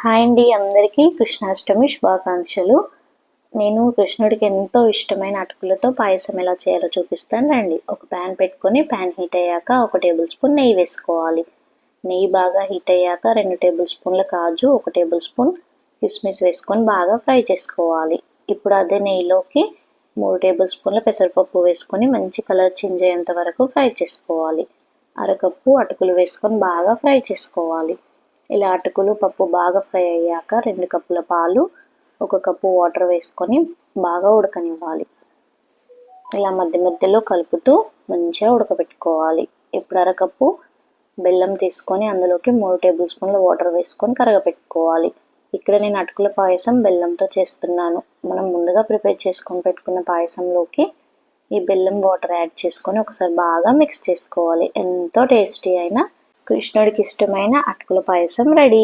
Hi అండి, అందరికీ కృష్ణాష్టమి శుభాకాంక్షలు. నేను కృష్ణుడికి ఎంతో ఇష్టమైన అటుకులతో పాయసం ఎలా చేయాలో చూపిస్తాను రండి. ఒక ప్యాన్ పెట్టుకొని ప్యాన్ హీట్ అయ్యాక 1 టేబుల్ స్పూన్ నెయ్యి వేసుకోవాలి. నెయ్యి బాగా హీట్ అయ్యాక 2 టేబుల్ స్పూన్ల కాజు, 1 టేబుల్ స్పూన్ కిస్మిస్ వేసుకొని బాగా ఫ్రై చేసుకోవాలి. ఇప్పుడు అదే నెయ్యిలోకి 3 టేబుల్ స్పూన్ల పెసరపప్పు వేసుకొని మంచి కలర్ చేంజ్ అయ్యేంత వరకు ఫ్రై చేసుకోవాలి. అరకప్పు అటుకులు వేసుకొని బాగా ఫ్రై చేసుకోవాలి. ఇలా అటుకులు పప్పు బాగా ఫ్రై అయ్యాక 2 కప్పుల పాలు, 1 కప్పు వాటర్ వేసుకొని బాగా ఉడకనివ్వాలి. ఇలా మధ్య మధ్యలో కలుపుతూ మంచిగా ఉడకబెట్టుకోవాలి. ఇప్పుడు అరకప్పు బెల్లం తీసుకొని అందులోకి 3 టేబుల్ స్పూన్ల వాటర్ వేసుకొని కరగపెట్టుకోవాలి. ఇక్కడ నేను అటుకుల పాయసం బెల్లంతో చేస్తున్నాను. మనం ముందుగా ప్రిపేర్ చేసుకొని పెట్టుకున్న పాయసంలోకి ఈ బెల్లం వాటర్ యాడ్ చేసుకొని ఒకసారి బాగా మిక్స్ చేసుకోవాలి. ఎంతో టేస్టీ అయిన కృష్ణుడికి ఇష్టమైన అటుకుల పాయసం రెడీ.